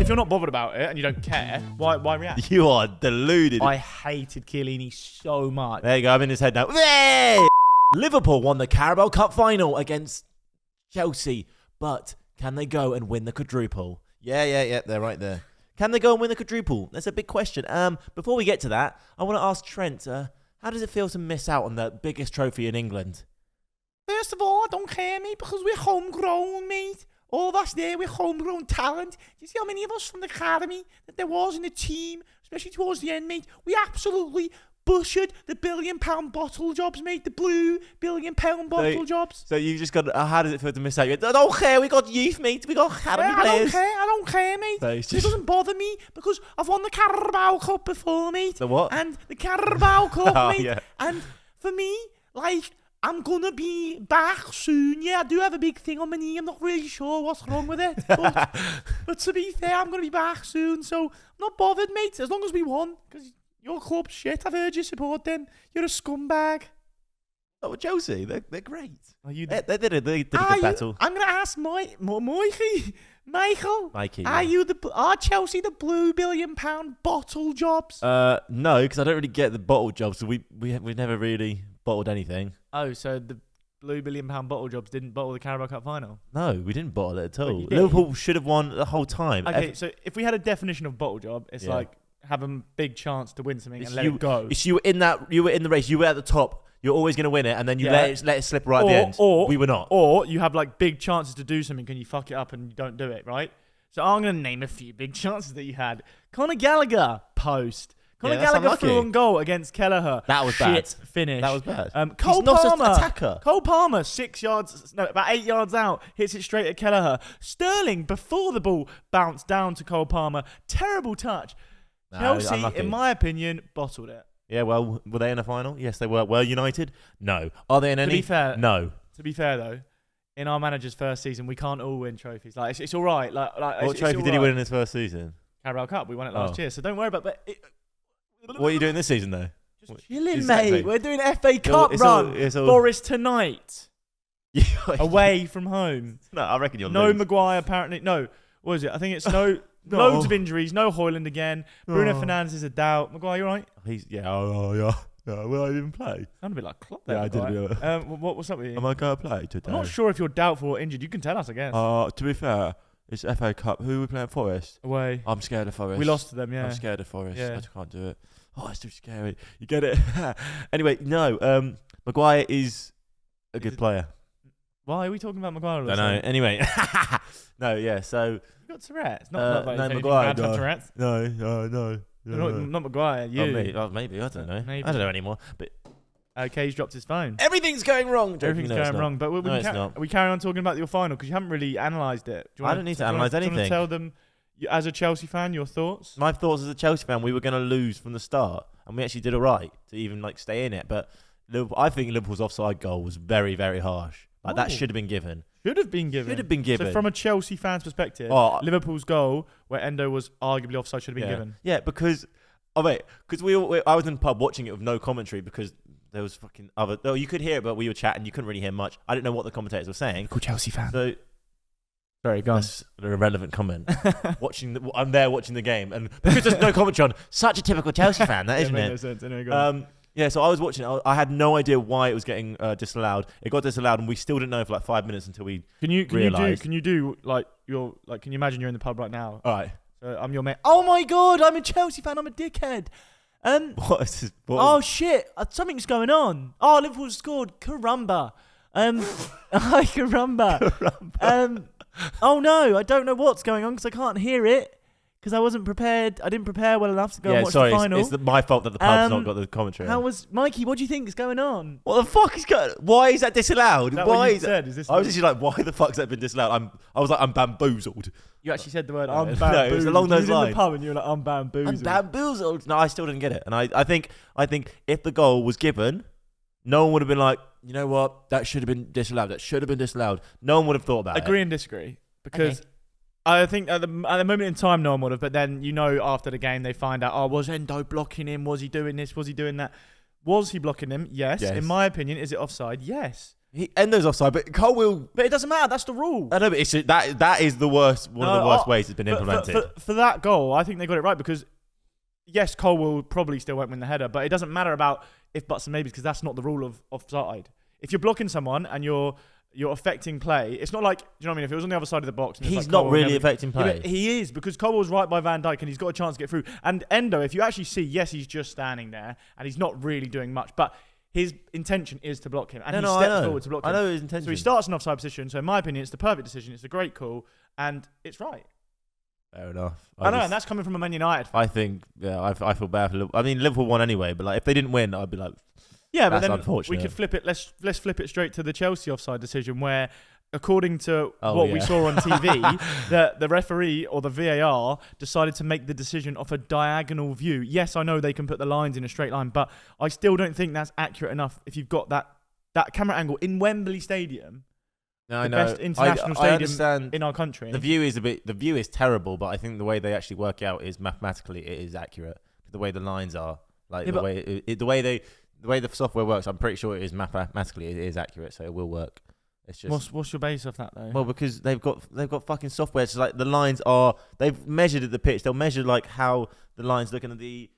if you're not bothered about it and you don't care, why react? You are deluded. I hated Chiellini so much. There you go. I'm in his head now. Liverpool won the Carabao Cup final against Chelsea, but can they go and win the quadruple? Yeah. They're right there. Can they go and win the quadruple? That's a big question. Before we get to that, I want to ask Trent, how does it feel to miss out on the biggest trophy in England? First of all, I don't care, mate, because we're homegrown, mate. All of us there, we're homegrown talent. Do you see how many of us from the academy that there was in the team, especially towards the end, mate? We absolutely butchered the £1 billion bottle jobs, mate. The blue £1 billion bottle jobs. So you just got, how does it feel to miss out? I don't care, we got youth, mate. We got academy players. I don't care, mate. So it doesn't bother me because I've won the Carabao Cup before, mate. The what? And the Carabao Cup, mate. Yeah. And for me, like, I'm gonna be back soon. Yeah, I do have a big thing on my knee. I'm not really sure what's wrong with it. But to be fair, I'm gonna be back soon. So I'm not bothered, mate, as long as we won. Because your club's shit. I've heard you support them. You're a scumbag. Oh, well, Chelsea, they're great. Are you They did a good battle. I'm gonna ask Mikey. Mikey. Are Chelsea the blue £1 billion bottle jobs? No, because I don't really get the bottle jobs. So we never really bottled anything. Oh, so the blue £1 billion bottle jobs didn't bottle the Carabao Cup final? No, we didn't bottle it at all. But Liverpool should have won the whole time. Okay, so if we had a definition of bottle job, it's like having a big chance to win something and let it go. It's you were in the race. You were at the top. You're always going to win it, and then you let it slip right at the end. Or we were not. Or you have like big chances to do something, and you fuck it up and you don't do it, right? So I'm going to name a few big chances that you had. Conor Gallagher post. Conor Gallagher threw on goal against Kelleher. That was bad. Finish. That was bad. Cole He's not Palmer. an attacker. Cole Palmer, about 8 yards out, hits it straight at Kelleher. Sterling, before the ball bounced down to Cole Palmer. Terrible touch. No, Chelsea, unlucky. in my opinion, bottled it. Yeah, well, were they in the final? Yes, they were. Were United? No. Are they in any? To be fair, no. To be fair, though, in our manager's first season, we can't all win trophies. Like it's all right. What trophy did he win in his first season? Carabao Cup. We won it last year, so don't worry about it. What are you doing this season, though? Just chilling, exactly. mate. We're doing an FA Cup run. Forest tonight. Away from home. No, I reckon you'll No lose. Maguire, apparently. No. What is it? I think it's no... Loads of injuries. No Haaland again. Bruno Fernandes is a doubt. Maguire, you right? Yeah. Will I even play? Sound a bit like Klopp there. Yeah, I did a bit. What's up with you? Am I going to play today? I'm not sure if you're doubtful or injured. You can tell us, I guess. To be fair, it's FA Cup. Who are we playing? Forest? Away. I'm scared of Forest. We lost to them, yeah. I'm scared of Forest. Yeah. I just can't do it. Oh, it's too scary. You get it? Anyway, no. Maguire is a good player. Why are we talking about Maguire? I don't know. Anyway. No, yeah, so... You got Tourette's. Not like no, Maguire. Tourette's. No. Not Maguire. You. Maybe. I don't know. Maybe. I don't know anymore. But Kay's dropped his phone. everything's going wrong. Everything's going wrong. But we carry on talking about your final because you haven't really analysed it. I don't need to analyse anything. Do you want to tell them, as a Chelsea fan, your thoughts? My thoughts as a Chelsea fan, we were going to lose from the start, and we actually did all right to even stay in it. But I think Liverpool's offside goal was very, very harsh. That should have been given. Should have been given. So from a Chelsea fan's perspective, Liverpool's goal, where Endo was arguably offside, should have been given. Yeah, because I was in the pub watching it with no commentary because there was fucking other. Oh, you could hear it, but we were chatting. You couldn't really hear much. I didn't know what the commentators were saying. Cool Chelsea fan. So, sorry, go on. That's an irrelevant comment. I'm there watching the game, and because there's no commentary on, such a typical Chelsea fan, that isn't it? No sense. Anyway, go on. Yeah, so I was watching it. I had no idea why it was getting disallowed. It got disallowed, and we still didn't know for 5 minutes until we realised. Can you imagine you're in the pub right now? All right. So I'm your mate. Oh my God, I'm a Chelsea fan. I'm a dickhead. What is this? Oh shit, something's going on. Oh, Liverpool scored. Caramba. Hi, caramba. Oh no, I don't know what's going on because I can't hear it. Because I wasn't prepared. I didn't prepare well enough to go and watch the final. It's my fault that the pub's not got the commentary. Mikey, what do you think is going on? What the fuck is going on? Why is that disallowed? Is that what you said? Is this I was actually like, why the fuck's that been disallowed? I was like, I'm bamboozled. You actually said the word I'm bamboozled. No, it was along those lines. You were in the pub and you were like, I'm bamboozled. I'm bamboozled. No, I still didn't get it. And I think if the goal was given, no one would have been like, you know what? That should have been disallowed. That should have been disallowed. No one would have thought about it. Agree and disagree. Because... Okay. I think at the moment in time, no one would have. But then, after the game, they find out, was Endo blocking him? Was he doing this? Was he doing that? Was he blocking him? Yes. In my opinion, is it offside? Yes. Endo's offside, but Cole will. But it doesn't matter. That's the rule. I know, but that is the worst. One of the worst ways it's been implemented. For that goal, I think they got it right because yes, Cole will probably still won't win the header, but it doesn't matter about if buts and maybes because that's not the rule of offside. If you're blocking someone and you're affecting play, it's not like, do you know what I mean? If it was on the other side of the box, and he's not really affecting play. Yeah, he is because Cole was right by Van Dijk and he's got a chance to get through. And Endo, if you actually see, yes, he's just standing there and he's not really doing much, but his intention is to block him, and he steps forward to block him. I know his intention. So he starts an offside position. So in my opinion, it's the perfect decision. It's a great call, and it's right. Fair enough. I know, and that's coming from a Man United fan. I think, I feel bad for Liverpool. I mean, Liverpool won anyway, but like if they didn't win, I'd be like, yeah, but that's then unfortunate. We could flip it. Let's flip it straight to the Chelsea offside decision, where according to we saw on TV, the referee or the VAR decided to make the decision off a diagonal view. Yes, I know they can put the lines in a straight line, but I still don't think that's accurate enough if you've got that camera angle in Wembley Stadium. No, the best international stadium in our country. The view is terrible, but I think the way they actually work out is mathematically it is accurate. The way the lines are, like the way the software works, I'm pretty sure it is mathematically it is accurate, so it will work. It's just what's your base of that though? Well, because they've got fucking software. So like the lines are, they've measured at the pitch. They'll measure like how the lines look and the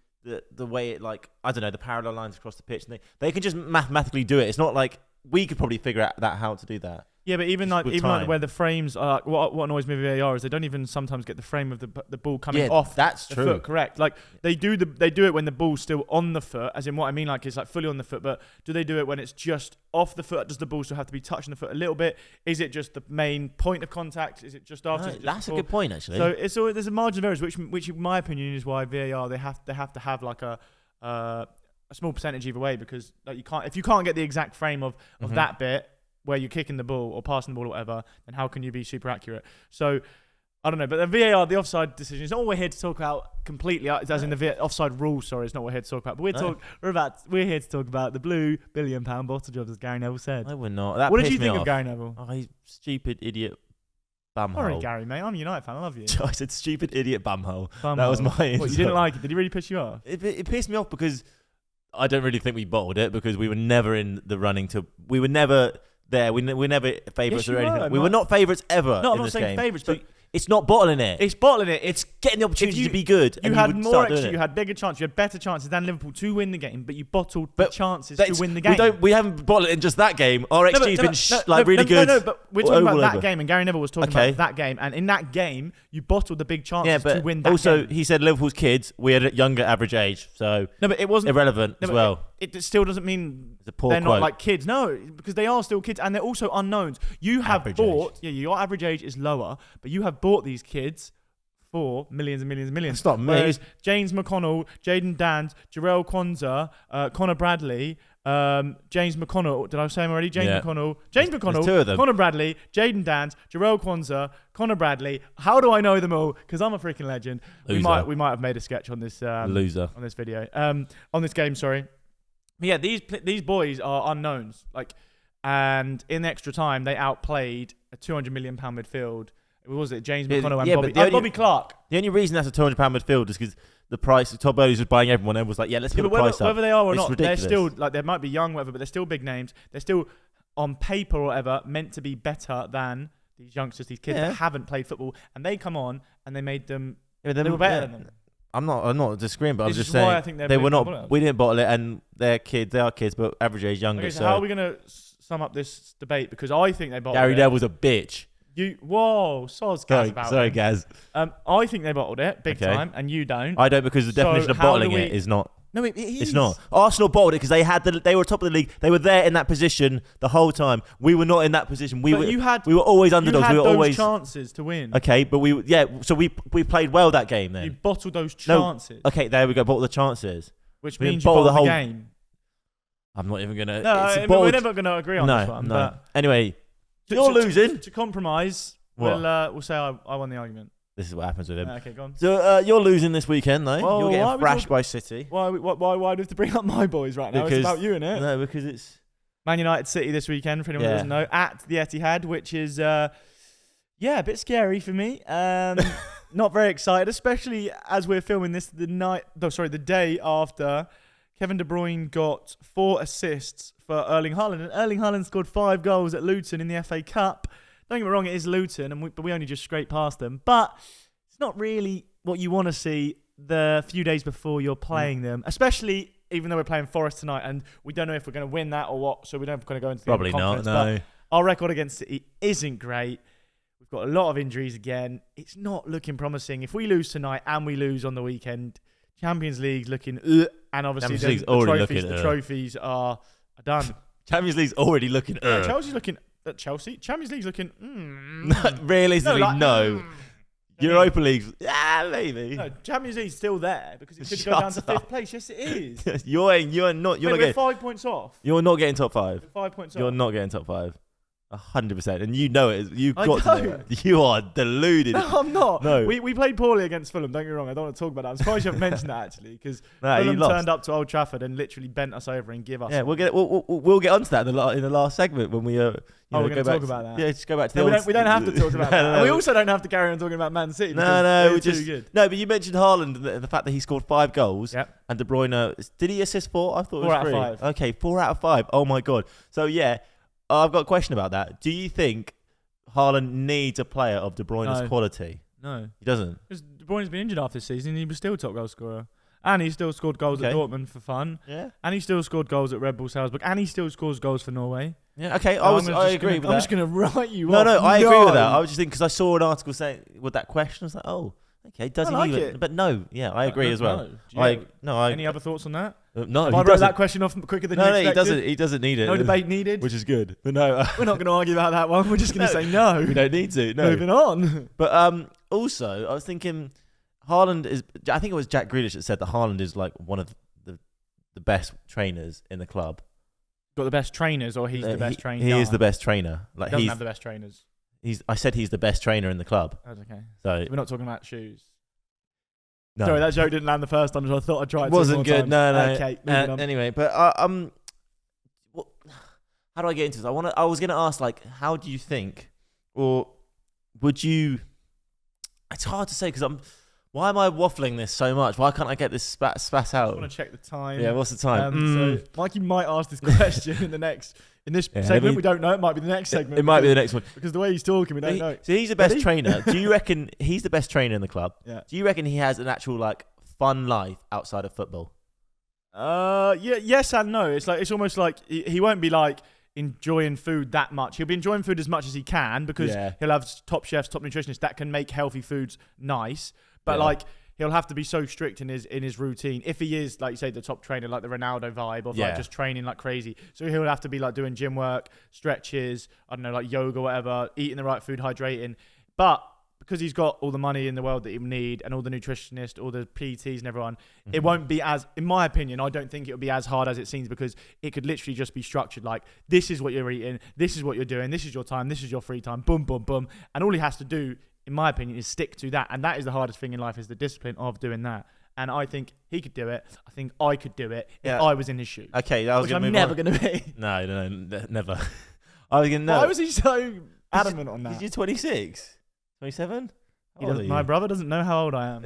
way it, like, I don't know, the parallel lines across the pitch, and they can just mathematically do it. It's not like we could probably figure out how to do that. Yeah, but even like where the frames are, what annoys me with VAR is they don't even sometimes get the frame of the ball coming off. That's the true. Foot, correct? Like they do it when the ball's still on the foot, as in what I mean, like it's like fully on the foot. But do they do it when it's just off the foot? Does the ball still have to be touching the foot a little bit? Is it just the main point of contact? Is it just after? No, that's before? A good point, actually. So there's a margin of errors, which in my opinion is why VAR they have to have like a small percentage either way, because like if you can't get the exact frame of that bit where you're kicking the ball or passing the ball or whatever, then how can you be super accurate? So, I don't know. But the VAR, the offside decision, is not what we're here to talk about completely, as in the offside rule, sorry, it's not what we're here to talk about. But we're here to talk about the blue £1 billion bottle jobs, as Gary Neville said. No, we're not. What did you think of Gary Neville? Oh, he's stupid idiot bumhole. Sorry, Gary, mate. I'm a United fan. I love you. I said stupid idiot bumhole. That was my insult. What, you didn't like it? Did he really piss you off? It pissed me off because I don't really think we bottled it, because we were never in the running to... We were never... there. We're never favourites or anything. We were not favourites ever. No, I'm in not this saying game. Favourites, but it's not bottling it. It's bottling it. It's getting the opportunity to be good. You had more XG, you had bigger chances, you had better chances than Liverpool to win the game, but you bottled the chances to win the game. We haven't bottled it in just that game. Our XG's been really good. No, but we're talking about that game, and Gary Neville was talking about that game, and in that game, you bottled the big chances to win that game. Also, he said Liverpool's kids, we had a younger average age, so no, but it wasn't irrelevant as well. It still doesn't mean they're not like kids. No, because they are still kids, and they're also unknowns. You have bought, your average age is lower, but you have bought these kids for millions and millions and millions. That's not me. Whereas James McConnell, Jayden Danns, Jarell Quansah, Connor Bradley, James McConnell. Did I say him already? James McConnell, There's two of them. Connor Bradley, Jayden Danns, Jarell Quansah, Connor Bradley. How do I know them all? Because I'm a freaking legend. Loser. We might have made a sketch on this. Loser. On this video. On this game, sorry. But yeah, these boys are unknowns. And in the extra time, they outplayed a £200 million midfield. What was it? James McConnell and Bobby Clark. The only reason that's a £200 midfield is because the price. Todd Bowley was buying everyone and was like, let's put the price up. Whether they are or not, ridiculous. They're still they might be young, whatever, but they're still big names. They're still on paper or whatever meant to be better than these youngsters, these kids that haven't played football, and they come on and they made them. They were better than them. I'm not disagreeing, but I'm just saying I think they were not. We didn't bottle it, and they're kids. They are kids, but average age younger. Okay, so how are we going to sum up this debate? Because I think they bottled it. Gary Neville's a bitch. Sorry, Gaz. I think they bottled it big time, and you don't. I don't, because the definition of bottling it is not. No, it's not. Arsenal bottled it because they were top of the league. They were there in that position the whole time. We were not in that position. We were always underdogs. We were always chances to win. Okay, but so we played well that game then. You bottled those chances. No, okay, there we go. Bottle the chances, which means you bottled the whole game. I'm not even gonna. No, we're never gonna agree on this one. No. But anyway, you're losing. To compromise, we'll say I won the argument. This is what happens with him. Okay, go on. So you're losing this weekend, though. Well, you're getting thrashed by City. Why do we have to bring up my boys right now? It's about you, innit? No, because it's Man United City this weekend, for anyone who doesn't know, at the Etihad, which is a bit scary for me. Not very excited, especially as we're filming this the day after Kevin De Bruyne got 4 assists for Erling Haaland, and Erling Haaland scored 5 goals at Luton in the FA Cup. Don't get me wrong, it is Luton, but we only just scraped past them. But it's not really what you want to see the few days before you're playing them, especially even though we're playing Forest tonight, and we don't know if we're going to win that or what, so we don't going to go into the Probably not, no. But our record against City isn't great. We've got a lot of injuries again. It's not looking promising. If we lose tonight and we lose on the weekend, Champions League's looking, and obviously the trophies are done. Champions League's already looking. Chelsea's looking at Chelsea. Champions League's looking. Realistically, no. Europa League, maybe. No, Champions League's still there because it could go down to 5th place. Yes, it is. You're not getting 5 points off. You're not getting top 5. We're 5 points off. You're not getting top 5. 100%, and you know it. You've got to know it. You are deluded. No, I'm not. No, we played poorly against Fulham. Don't get me wrong. I don't want to talk about that. I'm surprised you haven't mentioned that actually, because Fulham turned up to Old Trafford and literally bent us over and give us. Yeah, we'll get onto that in the last segment when we. We're going to talk about that. Yeah, just go back to we don't have to talk about that. And we also don't have to carry on talking about Man City. No, too good. No, but you mentioned Haaland, the fact that he scored 5 goals. Yep. And De Bruyne, did he assist 4? I thought it was 4 out 3. of 5. Okay, 4 out of 5. Oh my god. So yeah, I've got a question about that. Do you think Haaland needs a player of De Bruyne's quality? No. He doesn't? Because De Bruyne's been injured after this season and he was still top goal scorer. And he still scored goals at Dortmund for fun. Yeah. And he still scored goals at Red Bull Salzburg. And he still scores goals for Norway. Yeah, okay. I agree with that. I'm just going to write you off. No, I agree with that. I was just thinking, because I saw an article saying with that question, I was like, oh, okay, does he need it? But no, yeah, I agree as well. Any other thoughts on that? No, I wrote that question off quicker than you expected. He doesn't need it. No debate needed. Which is good. But no. We're not going to argue about that one. We're just going to say no. We don't need to. No. Moving on. But also, I was thinking, Haaland is... I think it was Jack Grealish that said that Haaland is like one of the best trainers in the club. Got the best trainers, or he's the best trainer? He is the best trainer. Like, he doesn't have the best trainers. I said he's the best trainer in the club. That's okay. So we're not talking about shoes. No. Sorry, that joke didn't land the first time, so I thought I'd try it. It wasn't good. Times. No. Okay, moving on. Anyway, but how do I get into this? I was going to ask, like, how do you think, or would you? It's hard to say because Why am I waffling this so much? Why can't I get this spat out? I want to check the time. Yeah, what's the time? So Mikey might ask this question in this segment. We don't know. It might be the next segment. It might be the next one. Because the way he's talking, we don't know. So he's the best trainer. Do you reckon he's the best trainer in the club? Yeah. Do you reckon he has an actual fun life outside of football? Yes and no. It's almost like he won't be enjoying food that much. He'll be enjoying food as much as he can because he'll have top chefs, top nutritionists that can make healthy foods nice. But he'll have to be so strict in his routine. If he is, like you say, the top trainer, like the Ronaldo vibe of just training like crazy. So he'll have to be doing gym work, stretches, I don't know, yoga, whatever, eating the right food, hydrating. But because he's got all the money in the world that he will need and all the nutritionists, all the PTs and everyone, it won't be as, in my opinion, I don't think it'll be as hard as it seems because it could literally just be structured this is what you're eating, this is what you're doing, this is your time, this is your free time, boom, boom, boom. And all he has to do, in my opinion, is stick to that. And that is the hardest thing in life, is the discipline of doing that. And I think he could do it. I think I could do it if I was in his shoes. Okay, that was I'm never going to be. No, never. I was going to know. Why was he so adamant on that? You're 26? 27? My brother doesn't know how old I am.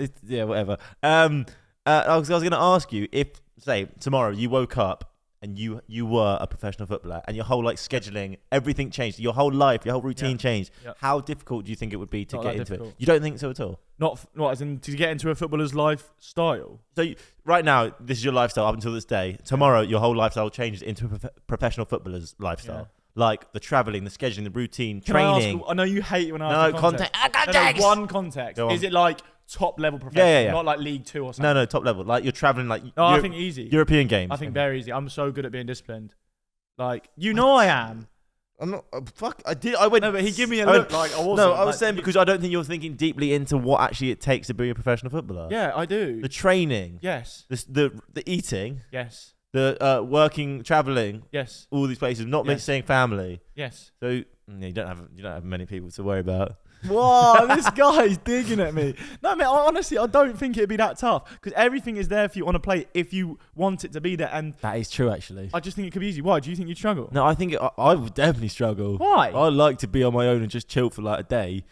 Whatever. I was going to ask you, if, say, tomorrow you woke up and you were a professional footballer and your whole scheduling, everything changed, your whole life, your whole routine changed. Yep. How difficult do you think it would be to get into it? You don't think so at all? Not as in to get into a footballer's lifestyle. So right now, this is your lifestyle up until this day. Tomorrow, your whole lifestyle changes into a professional footballer's lifestyle. Yeah. The traveling, the scheduling, the routine, training. I know you hate it when I ask context. No, one context. Is it top level professional? Yeah. Not League 2 or something? No, top level. You're traveling I think easy. European games. I think very easy. I'm so good at being disciplined. I am. I'm not. Fuck. I went. No, but he gave me a look I wasn't. No, I was saying because I don't think you're thinking deeply into what actually it takes to be a professional footballer. Yeah, I do. The training. Yes. The eating. Yes. The working, traveling. Yes. All these places, not missing family. Yes. So you don't have many people to worry about. Whoa, this guy's digging at me. No, man, honestly, I don't think it'd be that tough because everything is there for you on a plate if you want it to be there. And that is true, actually. I just think it could be easy. Why? Do you think you'd struggle? No, I think I would definitely struggle. Why? I'd like to be on my own and just chill for a day.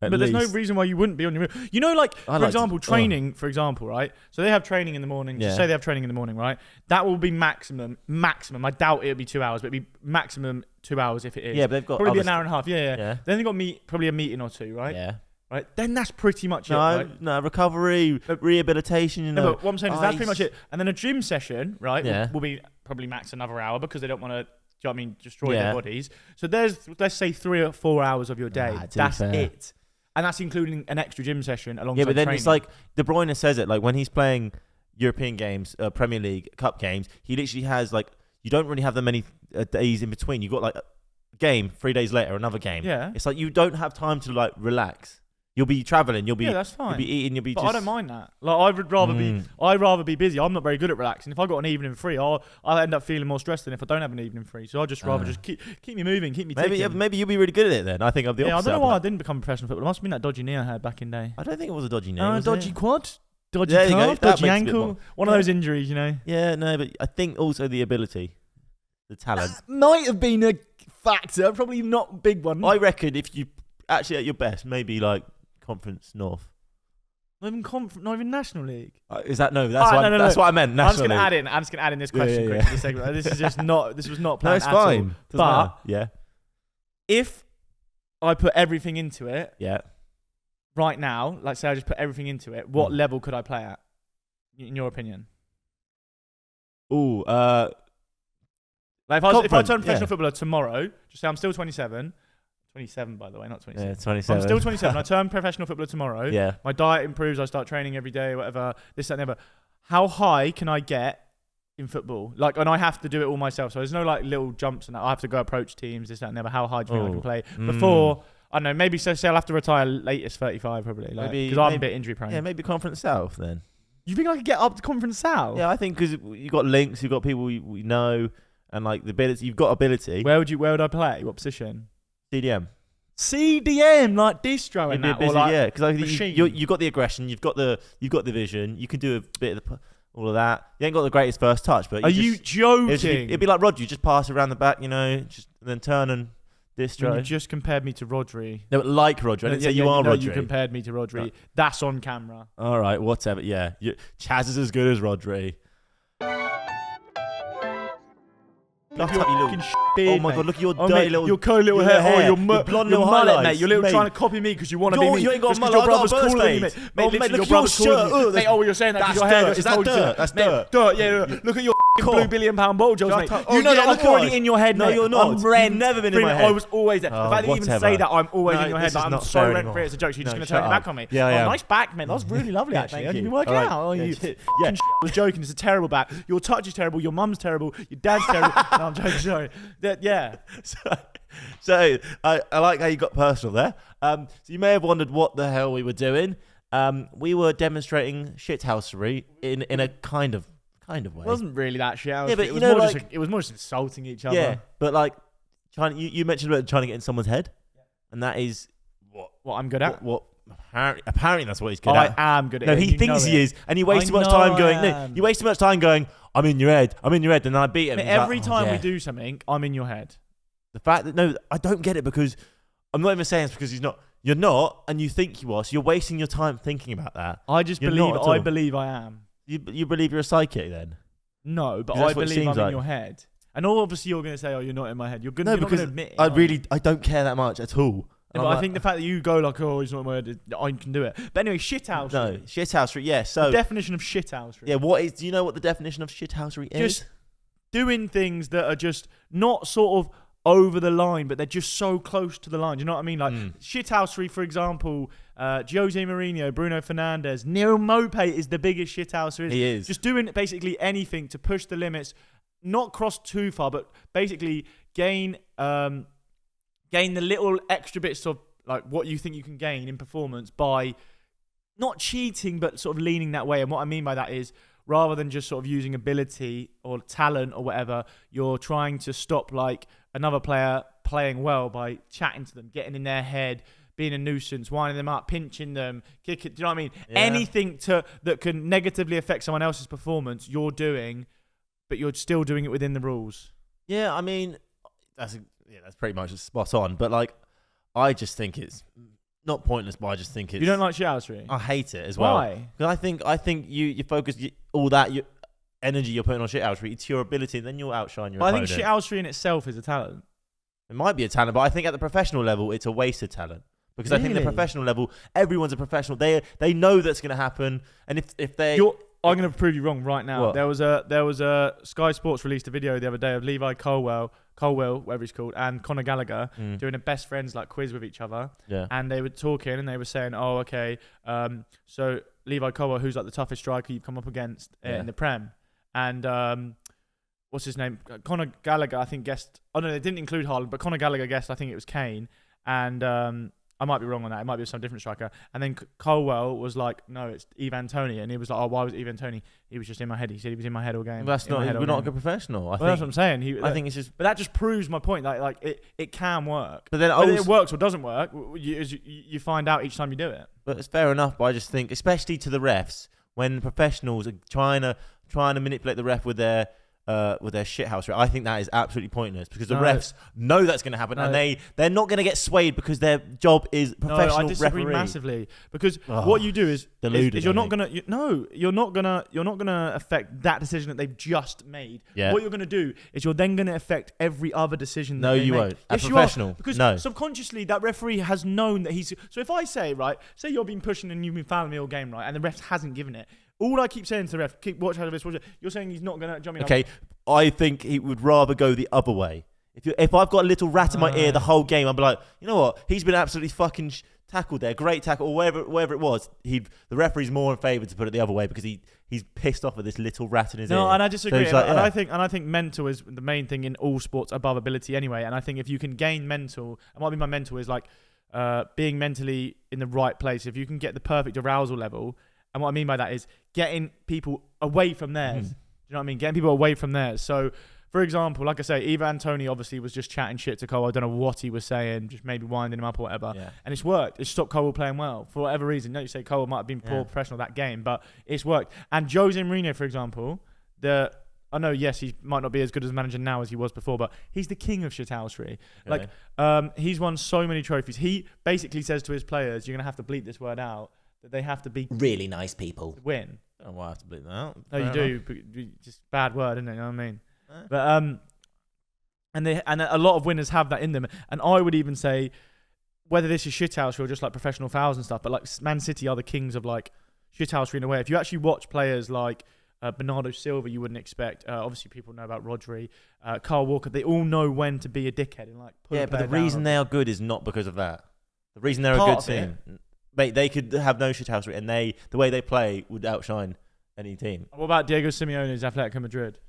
But there's no reason why you wouldn't be on your move. You know, like, for example, training, for example, right? So they have training in the morning. Yeah. Just say they have training in the morning, right? That will be maximum. I doubt it'll be 2 hours, but it'll be maximum 2 hours if it is. Yeah, but they've got probably an hour and a half. Yeah. Then they've got probably a meeting or two, right? Yeah. Right. Then that's pretty much it. Right? No, recovery, rehabilitation. You know. No, but what I'm saying is that's pretty much it. And then a gym session, right? Yeah. Will be probably max another hour because they don't want to. Do you know what I mean? Destroy their bodies. So there's, let's say, 3 or 4 hours of your day. That's it. And that's including an extra gym session alongside Yeah, but then training. it's like De Bruyne says it, like when he's playing European games, Premier League, Cup games, he literally has like, you don't really have that many days in between. You got like a game, 3 days later, another game. Yeah. It's like you don't have time to like relax. You'll be traveling. You'll be that's fine. You'll be eating. You'll be. But just... I don't mind that. Like I would rather be. I'd rather be busy. I'm not very good at relaxing. If I got an evening free, I'll end up feeling more stressed than if I don't have an evening free. So I'd just rather just keep me moving, keep me ticking. Maybe you'll be really good at it then. I think I'm the opposite. I don't know why I didn't become a professional footballer. It must have been that dodgy knee I had back in day. I don't think it was a dodgy knee. Dodgy quad, dodgy there calf, dodgy ankle. One of Yeah. those injuries, you know. Yeah, no, but I think also the ability, the talent. Might have been a factor. Probably not a big one. I reckon if you actually at your best, maybe like Conference North. Not even National League. Is that no? That's what I meant. National I'm just gonna League. add in this question quick to the segment. This is just not. This was not planned. No, it's fine. But yeah, if I put everything into it, yeah. right now, like say I just put everything into it, what level could I play at? In your opinion? Ooh, like if I turn professional footballer tomorrow, just say I'm still 27. 27, by the way, not 27. Yeah, 27. I'm still 27. I turn professional footballer tomorrow. Yeah. My diet improves. I start training every day, whatever. This, that, and the other. How high can I get in football? Like, and I have to do it all myself. So there's no like little jumps and that. I have to go approach teams, this, that, and the other. How high do you think I can play before? I don't know. Maybe say I'll have to retire latest 35 probably. Because I'm a bit injury prone. Yeah, maybe Conference South then. You think I could get up to Conference South? Yeah, I think because you've got links, you've got people we know, and like the ability. You've got ability. Where would I play? What position? CDM. CDM, like distro and that, or like yeah, because machine. you've got the aggression, you've got the vision, you can do a bit of all of that. You ain't got the greatest first touch, but you joking? It'd be like Rodri, you just pass around the back, you know, just and then turn and distro. You just compared me to Rodri. No, but like Rodri. I didn't say you are Rodri. You compared me to Rodri. That's on camera. All right, whatever. Yeah, Chaz is as good as Rodri. Look at your fucking beard, oh my god, look at your dirty dirty little... Your curly little hair. Oh, your blonde your little mullet, highlights. mate. You're little mate. trying to copy me because you want to be me. You ain't got a mullet. Your brother's I got cooler than you, birthdays. mate. Mate, Mate, literally, look your at brother's your cooler than you. shirt. Mate, oh, you're saying that because your hair Is that dirt? That's dirt. Dirt, yeah. Look at your Cool. blue £1 billion ball jobs, mate. Oh, You know yeah, that I'm already in your head, No, mate. you're not. You've never been in my head. I was always there. The fact that you even say that I'm always in your head, I'm so rent free. It's a joke. So you're just going to turn it back on me. Yeah. Nice back, man. That was really lovely, actually. How'd you work out? Oh, you fucking was joking. It's a terrible back. Your touch is terrible. Your mum's terrible. Your dad's terrible. No, I'm joking. Sorry. Yeah. So I like how you got personal there. So you may have wondered what the hell we were doing. We were demonstrating shithousery in a kind of way. It wasn't really that shit. Yeah, but it was more just insulting each other. Yeah, but like you mentioned about trying to get in someone's head, and that is what I'm good at. What apparently that's what he's good at. I am good at no, it. he thinks he is, and he wastes too much time going. No, you waste too much time going. I'm in your head, and then I beat him. Every time we do something, I'm in your head. The fact that I don't get it because I'm not even saying it's because he's not. You're not, and you think you are. So you're wasting your time thinking about that. I just believe I am. You believe you're a psychic then? No, but I believe I'm in your head. And obviously you're going to say, "Oh, you're not in my head." You're not going to admit it. I don't care that much at all. Yeah, but I think the fact that you go like, "Oh, he's not in my head," I can do it. But anyway, shithousery. No, shithousery. Yeah. So the definition of shithousery. Yeah. Do you know what the definition of shithousery is? Just doing things that are just not sort of over the line, but they're just so close to the line. Do you know what I mean? Like shithousery, for example, Jose Mourinho, Bruno Fernandes, Neil Maupay is the biggest shithouser. He is. Just doing basically anything to push the limits, not cross too far, but basically gain the little extra bits of like what you think you can gain in performance by not cheating, but sort of leaning that way. And what I mean by that is, rather than just sort of using ability or talent or whatever, you're trying to stop like another player playing well by chatting to them, getting in their head, being a nuisance, winding them up, pinching them, kick it. Do you know what I mean? Yeah. Anything that can negatively affect someone else's performance, you're doing, but you're still doing it within the rules. Yeah, I mean, that's pretty much spot on. But like, I just think it's not pointless, but I just think it's. You don't like shithousery? I hate it as well. Why? Because I think you focus all that energy you're putting on shithousery. It's your ability, and then you'll outshine your opponent. I think shithousery in itself is a talent. It might be a talent, but I think at the professional level, it's a waste of talent. Because I think the professional level, everyone's a professional. They know that's going to happen, and if they. I'm going to prove you wrong right now. What? There was a Sky Sports released a video the other day of Levi Colwill, whatever he's called, and Conor Gallagher doing a best friends like quiz with each other. Yeah. And they were talking and they were saying, "Oh, okay, so Levi Colwill, who's like the toughest striker you've come up against in the Prem, and what's his name? Conor Gallagher, I think guessed. Oh no, they didn't include Haaland, but Conor Gallagher guessed. I think it was Kane, and I might be wrong on that. It might be some different striker. And then Colwell was like, no, it's Ivan Toney. And he was like, oh, why was Ivan Toney? He was just in my head. He said he was in my head all game. Well, we're not a good professional. That's what I'm saying. I think it's just. But that just proves my point. Like it can work. But then whether it works or doesn't work, you find out each time you do it. But it's fair enough. But I just think, especially to the refs, when professionals are trying to manipulate the ref with their shithousery, I think that is absolutely pointless because the refs know that's going to happen, and they're not going to get swayed because their job is professional. I disagree referee. Massively because what you do is you're not gonna affect that decision that they've just made. Yeah. What you're gonna do is you're then gonna affect every other decision. That they make. Won't. Yes, you professional. Are, because subconsciously that referee has known that he's. So if I say you've been pushing and you've been fouling me all game, right, and the ref hasn't given it. All I keep saying to the ref, watch how this. You're saying he's not going to jump in. Okay, I think he would rather go the other way. If I've got a little rat in my ear the whole game, I'll be like, you know what? He's been absolutely fucking tackled there. Great tackle, or wherever it was. The referee's more in favour to put it the other way because he's pissed off with this little rat in his ear. No, and I disagree. So I think mental is the main thing in all sports above ability anyway. And I think if you can gain mental, and what I mean by mental is like being mentally in the right place. If you can get the perfect arousal level. And what I mean by that is getting people away from theirs. Do you know what I mean? Getting people away from theirs. So, for example, like I say, Ivan Toney obviously was just chatting shit to Cole. I don't know what he was saying, just maybe winding him up or whatever. Yeah. And it's worked. It's stopped Cole playing well for whatever reason. You say Cole might have been poor professional that game, but it's worked. And Jose Mourinho, for example, I know, yes, he might not be as good as a manager now as he was before, but he's the king of shithousery. Okay. Like, he's won so many trophies. He basically says to his players, you're going to have to bleep this word out. They have to be really nice people to win. I don't know why I have to bleep that out. No, you do. But just bad word, isn't it? You know what I mean? But and a lot of winners have that in them. And I would even say, whether this is shithousery or just like professional fouls and stuff, but like Man City are the kings of like shithousery in a way. If you actually watch players like Bernardo Silva, you wouldn't expect. Obviously, people know about Rodri, Kyle Walker. They all know when to be a dickhead and like. But the reason they are good is not because of that. The reason they're a good team. Mate, they could have no shithousery, and the way they play would outshine any team. What about Diego Simeone's Atletico Madrid?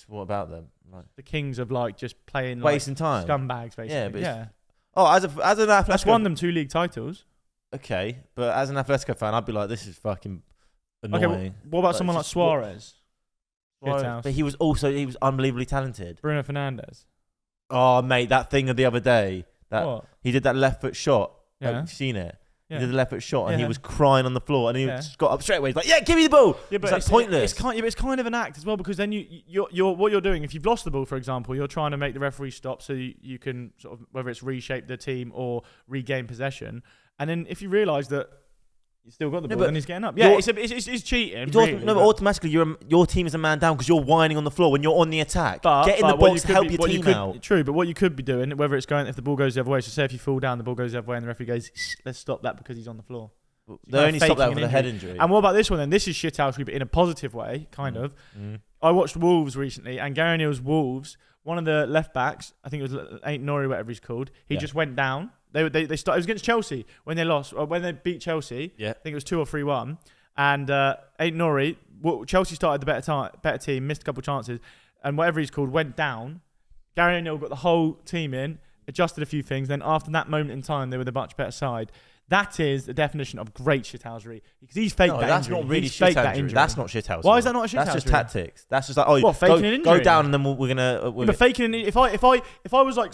What about them? Like, the kings of like just playing wasting time, scumbags, basically. Yeah, but as an Atletico, that's won them 2 league titles. Okay, but as an Atletico fan, I'd be like, this is fucking annoying. Okay, what about someone like Suarez? But he was unbelievably talented. Bruno Fernandes. Oh, mate, that thing of the other day, he did that left foot shot. Yeah. You've seen it. Yeah. He did the left foot shot and he was crying on the floor and he just got up straight away. He's like, give me the ball. Yeah, but it's pointless. It's kind of an act as well because then you're what you're doing. If you've lost the ball, for example, you're trying to make the referee stop so you can sort of, whether it's reshape the team or regain possession. And then if you realise that you still got the ball, then he's getting up. Yeah, it's cheating. Really, but automatically your team is a man down because you're whining on the floor when you're on the attack. Get in the box to help your team out. True, but what you could be doing, whether it's if the ball goes the other way, so say if you fall down, the ball goes the other way and the referee goes, let's stop that because he's on the floor. So they only stop that with a head injury. And what about this one then? This is shithousery, but in a positive way, kind of. I watched Wolves recently, and Gary Neal's Wolves, one of the left backs, I think it was Nori, whatever he's called, he just went down. They started. It was against Chelsea when they lost. Or when they beat Chelsea. Yeah. I think it was 2 or 3-1. And Nori, Chelsea started the better team, missed a couple of chances, and whatever he's called went down. Gary O'Neill got the whole team in, adjusted a few things. Then after that moment in time, they were the much better side. That is the definition of great shithousery because he's faked that that's injury. Not really shithousery. That's not shithousery. Why is that not a shithousery? That's just tactics. That's just like faking an injury. Go down and then we're gonna. But faking if I was like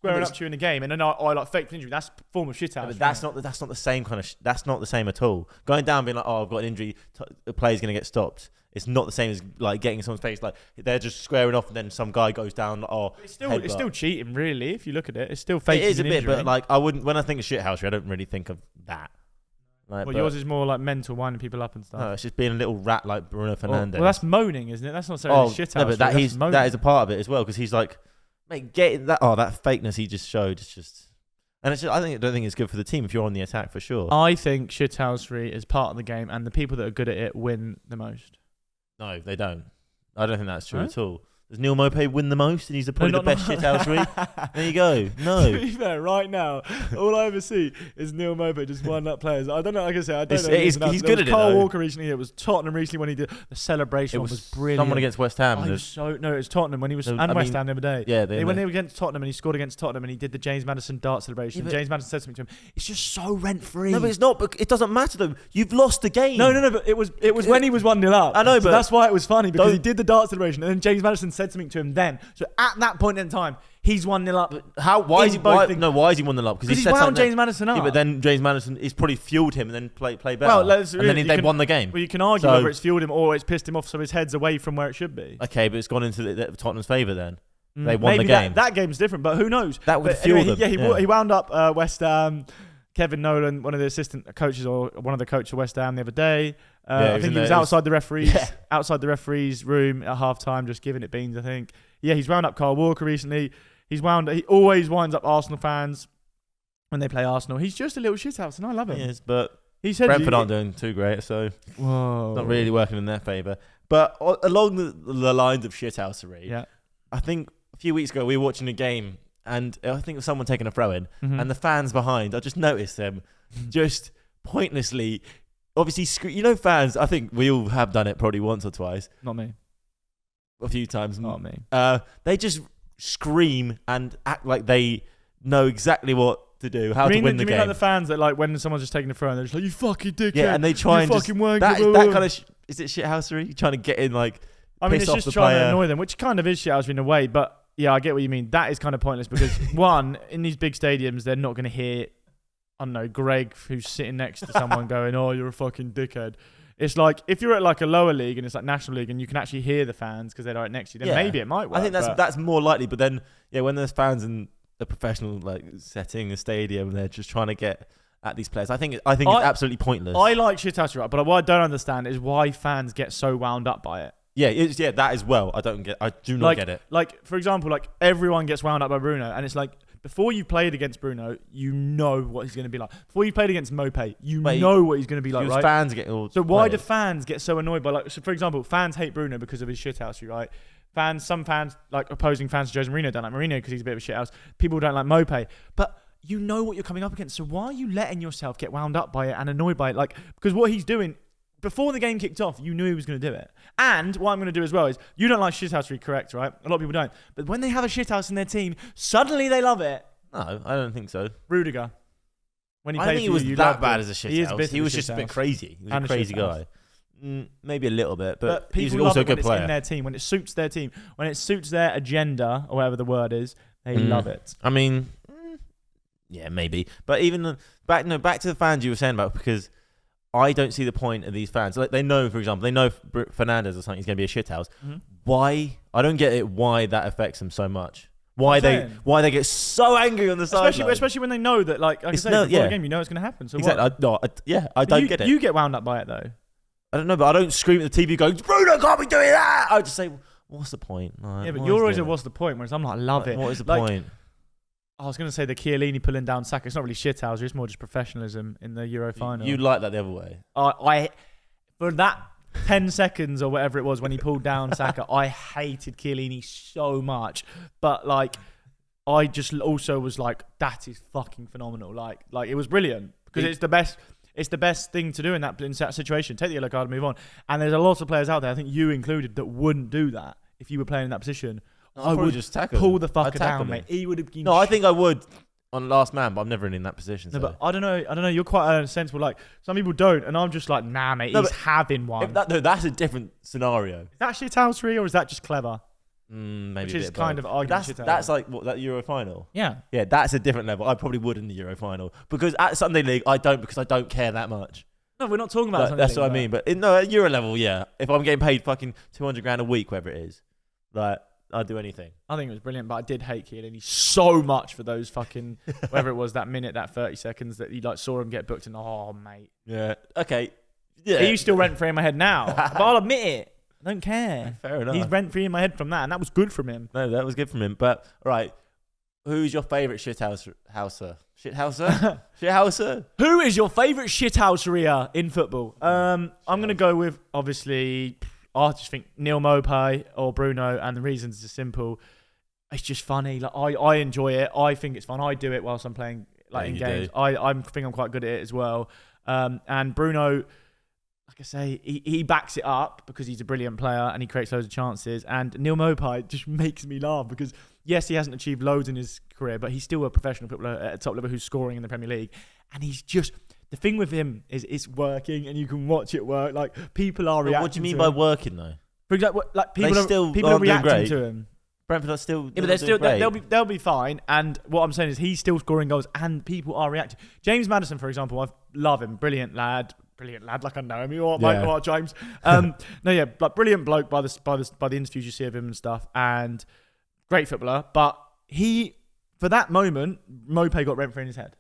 squaring up to you in the game, and then I like faked injury. That's a form of shit Yeah, house. but that's not the same kind of. That's not the same at all. Going down, being like, oh, I've got an injury. The player's gonna get stopped. It's not the same as like getting in someone's face. Like they're just squaring off, and then some guy goes down. Like, oh, it's still cheating, really. If you look at it, it's still fake. It is a bit, but like I wouldn't. When I think of shithousery, I don't really think of that. Like, well, yours is more like mental, winding people up and stuff. No, it's just being a little rat like Bruno Fernandes. Well, that's moaning, isn't it? That's not necessarily shithousery. No, but that is a part of it as well, because he's like, mate, getting that that fakeness he just showed. It's just, and it's just, I don't think it's good for the team if you're on the attack for sure. I think shithousery is part of the game, and the people that are good at it win the most. No, they don't. I don't think that's true at all. Does Neil Maupay win the most, and he's probably the best shithousery? There you go. No. To be fair, right now, all I ever see is Neil Maupay just winding up players. I don't know. Like I said, I don't know. He's good at it. Carl Walker recently. It was Tottenham recently when he did the celebration. It was brilliant. Someone against West Ham. It was Tottenham when he was, and West Ham the other day. Yeah, when they were against Tottenham and he scored against Tottenham and he did the James Maddison dart celebration. James Maddison said something to him. It's just so rent free. No, but it's not. But it doesn't matter though. You've lost the game. No. But it was when he was 1-0 up. I know, but that's why it was funny, because he did the dart celebration and then James Maddison said something to him then. So at that point in time, he's 1-0 up. But why is he 1-0 up? Because he wound James Maddison up. Yeah, but then James Maddison is probably fueled him and then play better. Well, and then they won the game. Well, you can argue whether it's fueled him or it's pissed him off, so his head's away from where it should be. Okay, but it's gone into Tottenham's favour then. They won the game. That game's different, but who knows? That would fuel them. He wound up West Ham. Kevin Nolan, one of the assistant coaches or one of the coaches of West Ham the other day. I think he was outside the referee's room at half time, just giving it beans, I think. Yeah, he's wound up Carl Walker recently. He always winds up Arsenal fans when they play Arsenal. He's just a little shithouse, and I love him. He is, but he said Brentford aren't doing too great, so not really working in their favour. But along the lines of shithousery, I think a few weeks ago we were watching a game, and I think it was someone taking a throw in, and the fans behind, I just noticed them just pointlessly, obviously, fans, I think we all have done it probably once or twice. Not me. A few times. Not me. They just scream and act like they know exactly what to do, how to win the game. Do you mean like the fans that, like, when someone's just taking a throw and they're just like, you fucking dickhead. Yeah, and they try and fucking just, that kind of, is it shithousery? You're trying to get in, like, it's just trying to annoy them, which kind of is shithousery in a way, but yeah, I get what you mean. That is kind of pointless because, one, in these big stadiums, they're not going to hear, I don't know, Greg, who's sitting next to someone going, oh, you're a fucking dickhead. It's like, if you're at like a lower league and it's like National League and you can actually hear the fans because they're right next to you, then maybe it might work. I think that's more likely, but then, when there's fans in a professional like setting, a stadium, and they're just trying to get at these players, I think it's absolutely pointless. I like shithousery, right? But what I don't understand is why fans get so wound up by it. Yeah, that as well. I do not get it. Like, for example, like everyone gets wound up by Bruno, and it's like, before you played against Bruno, you know what he's going to be like. Before you played against Maupay, know what he's going to be like, right? Fans get all. So why do fans get so annoyed by, like, so for example, fans hate Bruno because of his shithousery, right? Some fans, like opposing fans to Jose Mourinho, don't like Mourinho because he's a bit of a shithouse. People don't like Maupay, but you know what you're coming up against. So why are you letting yourself get wound up by it and annoyed by it? Like, because what he's doing. Before the game kicked off, you knew he was going to do it. And what I'm going to do as well is, you don't like shithousery, correct, right? A lot of people don't. But when they have a shithouse in their team, suddenly they love it. No, I don't think so. Rudiger. When he I played think he was that bad as a shithouse. He was just a bit crazy. He was a crazy guy. Maybe a little bit, but he's also a good player. When it's in their team, when it suits their team, when it suits their agenda, or whatever the word is, they love it. I mean, yeah, maybe. But even back to the fans you were saying about, because I don't see the point of these fans. Like, they know, for example, Fernandes or something is going to be a shithouse. Why? I don't get it. Why that affects them so much? Why they get so angry on the side? Especially when they know that, like I say, before the game, you know it's going to happen. So exactly. I don't get it. You get wound up by it though. I don't know, but I don't scream at the TV going, Bruno can't be doing that. I just say, what's the point? Like, yeah, but you're always what's the point? Whereas I'm like, I love it. What is the point? I was going to say the Chiellini pulling down Saka. It's not really shithousery. It's more just professionalism in the Euro final. You like that the other way. For that 10 seconds or whatever it was when he pulled down Saka, I hated Chiellini so much. But like, I just also was like, that is fucking phenomenal. Like it was brilliant because it's the best. It's the best thing to do in that situation. Take the yellow card and move on. And there's a lot of players out there, I think you included, that wouldn't do that if you were playing in that position. I would just tackle pull the fucker down, mate. He would have been. No, I think I would on last man, but I'm never in that position. No, but I don't know. You're quite sensible. Like, some people don't, and I'm just like, nah, mate. He's having one. That's a different scenario. Is that shithousery or is that just clever? Maybe which a is bit of kind both. of arguing That's like what, that Euro final. Yeah. Yeah, that's a different level. I probably would in the Euro final because at Sunday League I don't because I don't care that much. No, we're not talking about Like, that's what I mean. But at Euro level, yeah. If I'm getting paid fucking 200 grand a week, whatever it is, like I'd do anything. I think it was brilliant, but I did hate Chiellini so much for those fucking whatever it was, that minute, that 30 seconds that you like saw him get booked and mate. Yeah. Okay. Yeah. He's still rent free in my head now, but I'll admit it. I don't care. Fair enough. He's rent free in my head from that, and that was good from him. No, that was good from him. But all right, who's your favourite shithouser? Shithouser? Who is your favourite shithousery in football? I'm gonna go with obviously. I just think Neil Maupay or Bruno, and the reasons are simple. It's just funny. Like I enjoy it. I think it's fun. I do it whilst I'm playing in games. I think I'm quite good at it as well. And Bruno, like I say, he backs it up because he's a brilliant player and he creates loads of chances. And Neil Maupay just makes me laugh because yes, he hasn't achieved loads in his career, but he's still a professional footballer at a top level who's scoring in the Premier League. And he's just. The thing with him is it's working and you can watch it work. Like people are reacting. What do you mean by working though? For example, like people are reacting to him. Brentford are still. Yeah, but they'll be fine. And what I'm saying is he's still scoring goals and people are reacting. James Maddison, for example, I love him. Brilliant lad. Like I know him. You are, James. Like brilliant bloke by the interviews you see of him and stuff, and great footballer. But for that moment, Maupay got rent free in his head.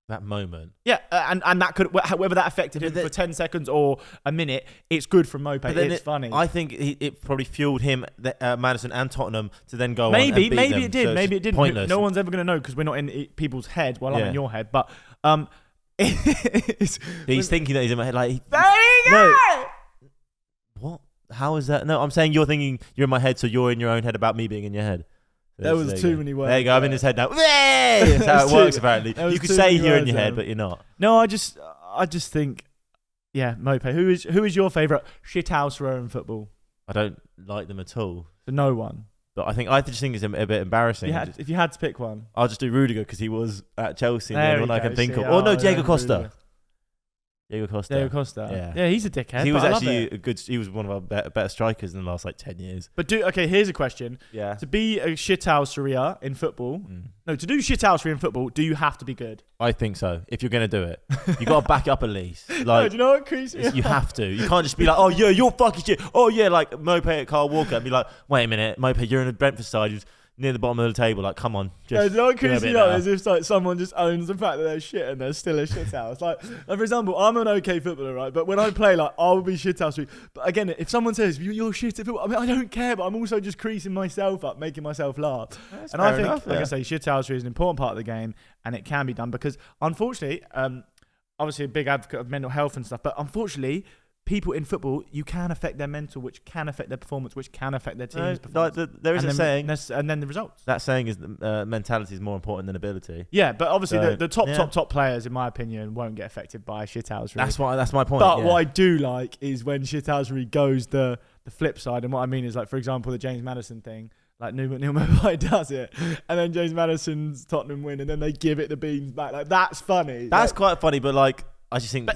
That moment. Yeah, and that could, whether that affected him for 10 seconds or a minute, it's good from Maupay. It's funny. I think it probably fueled him, Madison and Tottenham, to then go maybe, on and beat maybe them. it did. So maybe it didn't. Pointless. No one's ever going to know because we're not in people's head while I'm in your head. But he's thinking that he's in my head. Like, no. What? How is that? No, I'm saying you're thinking you're in my head, so you're in your own head about me being in your head. There was too many words. There you go. I'm in his head now. That's how it works, apparently. You could say you're in your head, but you're not. No, I just think, yeah, Maupay. Who is your favourite shithouserer in football? I don't like them at all. So no one. But I just think it's a bit embarrassing. If you had to pick one, I'll just do Rudiger because he was at Chelsea and the only one I can think of. Oh no, Diego Costa. Rudiger. Diego Costa. Yeah, he's a dickhead. He was actually a good. He was one of our better strikers in the last 10 years. But here's a question. Yeah. To be a shithousery in football, to do shithousery in football, do you have to be good? I think so. If you're gonna do it, you got to back it up at least. Like, no, do you know what, Chris? You have to. You can't just be like, oh yeah, you're fucking shit. Oh yeah, like Maupay at Carl Walker, and be like, wait a minute, Maupay, you're in the Brentford side. You're near the bottom of the table. Like, come on. It's not crazy as if like someone just owns the fact that they're shit and they're still a shithouse. Like for example, I'm an okay footballer, right? But when I play, like I'll be shithousery. But again, if someone says you're shit at football, I mean I don't care, but I'm also just creasing myself up, making myself laugh. That's and I fair think, enough, like I say, shithousery is an important part of the game, and it can be done because unfortunately, obviously a big advocate of mental health and stuff, but unfortunately. People in football, you can affect their mental, which can affect their performance, which can affect their team's performance. There is a saying, and then the results. That saying is mentality is more important than ability. Yeah, but obviously the top players, in my opinion, won't get affected by shithousery. That's my point. But what I do like is when shithousery goes the flip side, and what I mean is like, for example, the James Maddison thing. Like Neil Maupay does it, and then James Maddison's Tottenham win, and then they give it the beans back. Like that's funny. That's quite funny, but like I just think,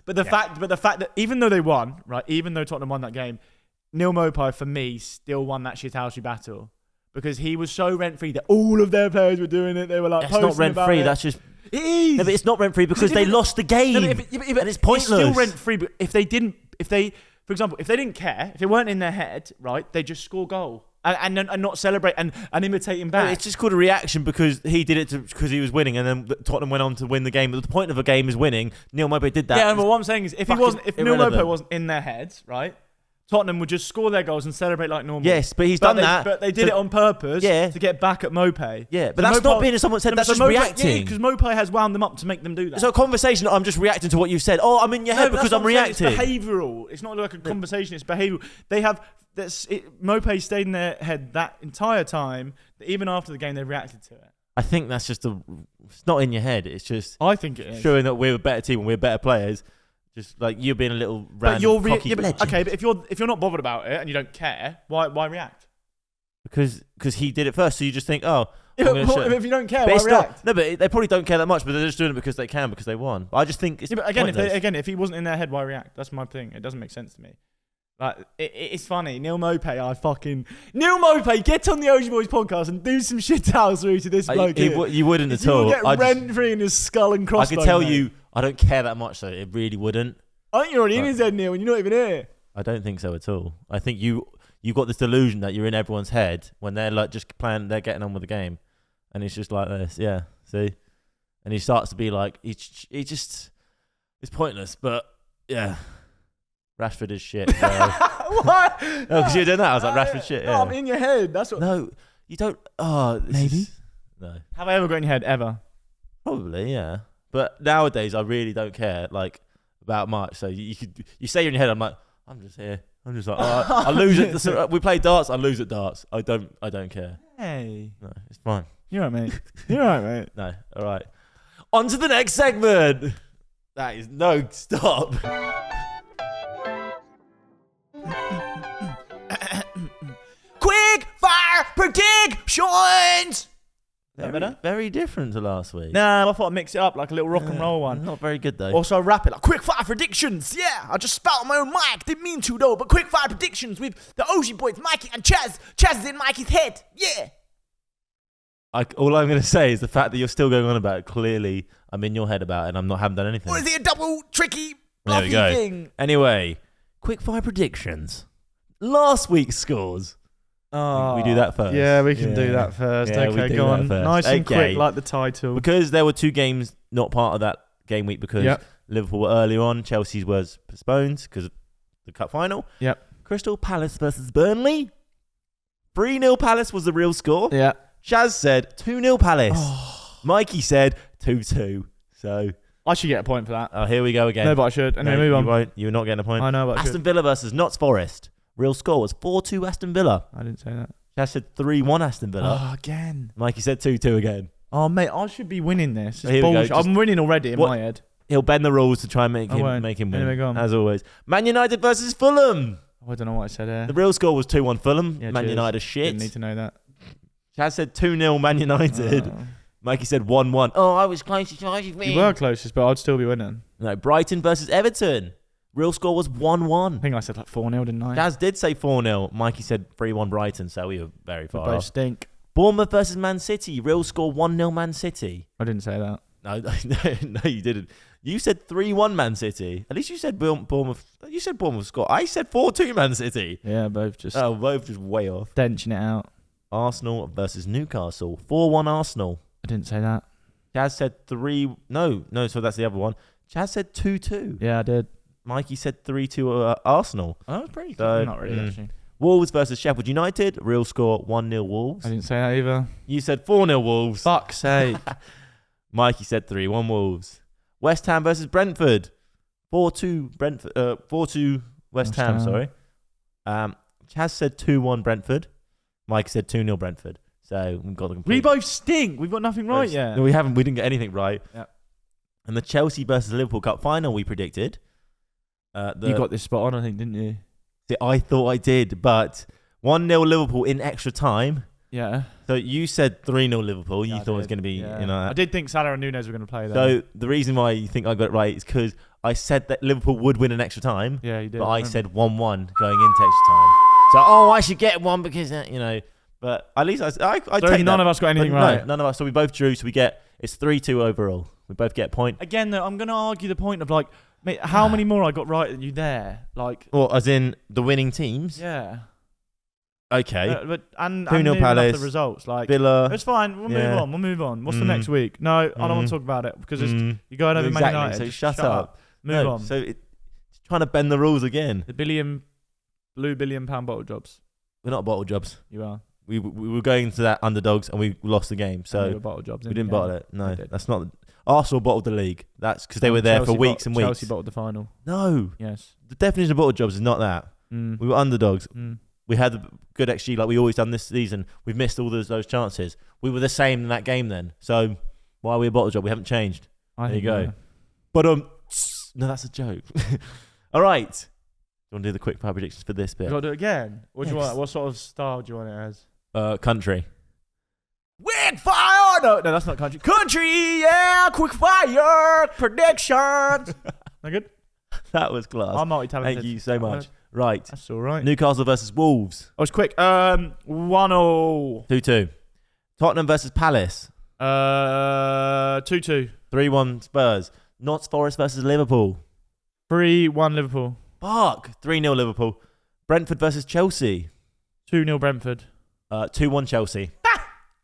But the fact that even though they won, right, even though Tottenham won that game, Neil Maupay for me still won that shithousery battle because he was so rent free that all of their players were doing it. They were like, it's not rent free. That's just it is. No, but it's not rent free because they lost the game, and it's pointless. It's still rent free. But for example, if they didn't care, if they weren't in their head, right, they just score goal. And not celebrate and imitate him back. No, it's just called a reaction because he did it because he was winning, and then Tottenham went on to win the game. But the point of a game is winning. Neil Maupay did that. Yeah, but what I'm saying is, if Neil Maupay wasn't in their heads, right, Tottenham would just score their goals and celebrate like normal. Yes, but he's done that. But they did it on purpose to get back at Maupay. Yeah, but that's not being, as someone said, that's just reacting. Yeah, because Maupay has wound them up to make them do that. It's a conversation. I'm just reacting to what you've said. Oh, I'm in your head because I'm reacting. It's behavioural. It's not like a conversation. It's behavioural. They have... Maupay stayed in their head that entire time. That even after the game, they reacted to it. I think that's just it's not in your head. It's just. I think it is showing that we're a better team and we're better players. Just like you're being a little random. Okay, but if you're not bothered about it and you don't care, why react? Because he did it first, so you just think, oh. If you don't care, why react? No, but they probably don't care that much, but they're just doing it because they can, because they won. I just think it's but again, if he wasn't in their head, why react? That's my thing. It doesn't make sense to me. Like, it's funny. Neil Mope, get on the Augeyboyz podcast and do some shithousery to this bloke. You wouldn't at all. You will get rent-free in his skull and crossbones. I can tell you, I don't care that much, though. It really wouldn't. I think you're already in his head, Neil, and you're not even here. I don't think so at all. I think you got this delusion that you're in everyone's head when they're like just playing, they're getting on with the game, and it's just like this. Yeah, see, and he starts to be like, he just, it's pointless. But yeah. Rashford is shit. So. What? No, because you were doing that. I was like, Rashford shit. Yeah. No, I'm in your head. That's what. No, you don't. Oh, maybe. No. Have I ever got in your head ever? Probably, yeah. But nowadays, I really don't care like about much. So you say you're in your head. I'm like, I'm just here. I'm just like, I lose it. So we play darts. I lose at darts. I don't care. Hey. No, it's fine. You're right, mate. You're right, mate. No, all right. On to the next segment. That is no stop. Quick fire predictions. Very different to last week. Nah, I thought I'd mix it up like a little rock and roll one. Not very good though. Also rap it like quick fire predictions. Yeah, I just spat on my own mic. Didn't mean to though, but quick fire predictions with the Augeyboyz, Mikey and Chaz. Chaz is in Mikey's head. Yeah. All I'm going to say is the fact that you're still going on about it. Clearly, I'm in your head about it, and haven't done anything. Or is it a double tricky there we bluffy go. thing? Anyway, quick fire predictions. Last week's scores. We do that first. Yeah, we can do that first. Yeah, okay, go on. First. Nice and quick, like the title. Because there were 2 games not part of that game week because Liverpool were earlier on. Chelsea's was postponed because of the cup final. Yep. Crystal Palace versus Burnley. 3-0 Palace was the real score. Yeah. Chaz said 2-0 Palace. Mikey said 2-2. So I should get a point for that. Oh, here we go again. No, but I should. Anyway, move on. You won't. You're not getting a point. I know, but I Aston should. Villa versus Notts Forest. Real score was 4-2 Aston Villa. I didn't say that. Chaz said 3-1 Aston Villa. Oh, again. Mikey said 2-2 again. Oh, mate, I should be winning this. Here we go. Bullshit. I'm winning already in my head. He'll bend the rules to try and make him win. Anyway, go on. As always. Man United versus Fulham. Oh, I don't know what I said there. The real score was 2-1 Fulham. Yeah, Man cheers. United are shit. Didn't need to know that. Chaz said 2-0 Man United. Oh. Mikey said 1-1. Oh, I was closest. You were closest, but I'd still be winning. No, Brighton versus Everton. Real score was 1-1. I think I said like 4-0, didn't I? Chaz did say 4-0. Mikey said 3-1 Brighton, so we were very far both off. stink. Bournemouth versus Man City. Real score 1-0 Man City. I didn't say that. No, you didn't. You said 3-1 Man City. At least you said Bournemouth. You said Bournemouth score. I said 4-2 Man City. Yeah, both just way off. denching it out. Arsenal versus Newcastle. 4-1 Arsenal. I didn't say that. Chaz said 3. No, so that's the other one. Chaz said 2-2. Yeah, I did. Mikey said 3-2 Arsenal. Oh, was pretty So, good. Not really, actually. Wolves versus Sheffield United. Real score 1-0 Wolves. I didn't say that either. You said 4-0 Wolves. Fuck's sake. Mikey said 3-1 Wolves. West Ham versus Brentford. 4-2 Brentford. 4-2 West Ham. Sorry. Chaz said 2-1 Brentford. Mike said 2-0 Brentford. So we've got the complete. We both stink. We've got nothing right yet. No, we haven't. We didn't get anything right. Yep. And the Chelsea versus Liverpool Cup final we predicted. You got this spot on, I think, didn't you? I thought I did, but 1-0 Liverpool in extra time. Yeah. So you said 3-0 Liverpool. You Yeah, thought it was going to be, I did think Salah and Nunez were going to play there. So the reason why you think I got it right is because I said that Liverpool would win in extra time. Yeah, you did. But I said 1-1 going into extra time. So, I should get one because, But at least I take none of us got anything right. No, none of us. So we both drew. So it's 3-2 overall. We both get a point. Again, though, I'm going to argue the point of, like, mate, how many more I got right than you there? Like, Well, as in the winning teams? yeah. Okay. But and 2-0 Palace, the results. Like, Villa. it's fine. We'll move on. What's the next week? No, I don't want to talk about it because you're going over Man United. So Just shut up. Move on. So it's trying to bend the rules again. The blue billion pound bottle jobs. We're not bottle jobs. You are. We were going into that underdogs and we lost the game. And you So were bottle jobs. we didn't bottle it. No, did. that's not. Arsenal bottled the league. That's because they were there for weeks and weeks. Chelsea bottled the final. No. Yes. The definition of bottle jobs is not that. We were underdogs. We had a good XG like we always done this season. We've missed all those chances. We were the same in that game then. So why are we a bottle job? We haven't changed. There you go. But no, that's a joke. All right. Do you want to do the quick fire predictions for this bit? You got to do it again. What do you Yes. want? What sort of style do you want it as? Country. Quick fire! No, that's not country. Country, yeah! Quick fire! Predictions! Not good? That was class. I'm multi-talented. Thank you so much. Right. That's all right. Newcastle versus Wolves. I was quick. 1-0. 2-2. Tottenham versus Palace. 2-2. 3-1 Spurs. Notts Forest versus Liverpool. 3-1 Liverpool. Fuck. 3-0 Liverpool. Brentford versus Chelsea. 2-0 Brentford. 2-1 Chelsea.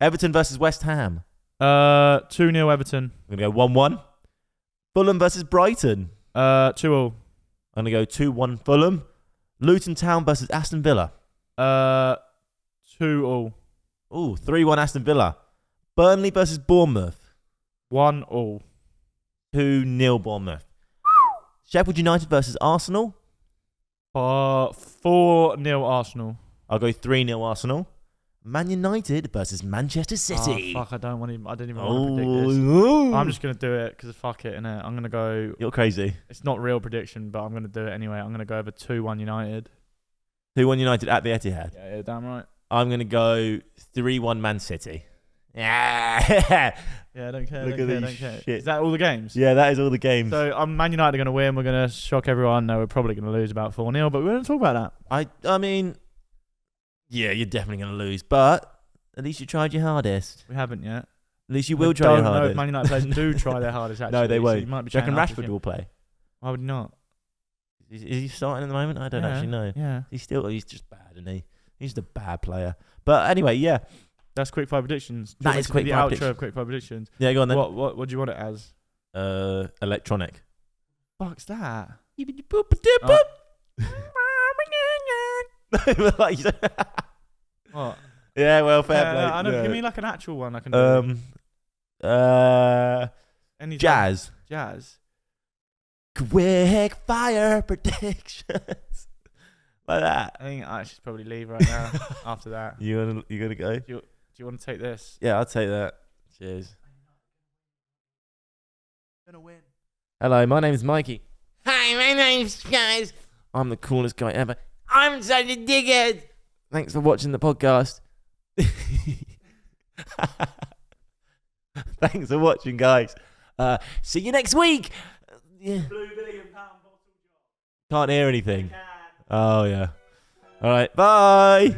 Everton versus West Ham. 2-0 Everton. I'm going to go 1-1. Fulham versus Brighton. 2-0. I'm going to go 2-1 Fulham. Luton Town versus Aston Villa. 2-0. Ooh, 3-1 Aston Villa. Burnley versus Bournemouth. 1-0. 2-0 Bournemouth. Sheffield United versus Arsenal. 4-0 Arsenal. I'll go 3-0 Arsenal. Man United versus Manchester City. Oh, fuck, I didn't even want to predict this. I'm just going to do it because fuck it, innit? I'm going to go... You're crazy. It's not real prediction, but I'm going to do it anyway. I'm going to go over 2-1 United. 2-1 United at the Etihad. Yeah, damn right. I'm going to go 3-1 Man City. Yeah. Yeah, I don't care. Look don't at care, these don't care. shit. Is that all the games? Yeah, that is all the games. So Man United are going to win. We're going to shock everyone. No, we're probably going to lose about 4-0, but we won't talk about that. I mean, yeah, you're definitely going to lose, but at least you tried your hardest. We haven't yet. At least you will try your I don't know if hardest. Man United players do try their hardest, actually. No, they so won't. you might be Do you reckon chatting after Rashford him. will play? Why would he not? Is he starting at the moment? I don't actually know. Yeah. He's just bad, isn't he? He's just a bad player. But anyway, yeah. That's quick fire predictions. That is quick the fire outro predictions. of quick fire predictions. Yeah, go on then. What do you want it as? Electronic. Fuck's that? What? Yeah, well, fair play. I know. Yeah. Give me like an actual one I can do. Any Jazz. Jazz. Quick fire predictions. Like that. I think I should probably leave right now after that. You gonna go? Do you want to take this? Yeah, I'll take that. Cheers. Gonna win. Hello, my name is Mikey. Hi, my name's guys. I'm the coolest guy ever. I'm such a dickhead. Thanks for watching the podcast. Thanks for watching, guys. See you next week. Yeah. Blue £1 billion bottle job. Can't hear anything. Oh, yeah. All right. Bye.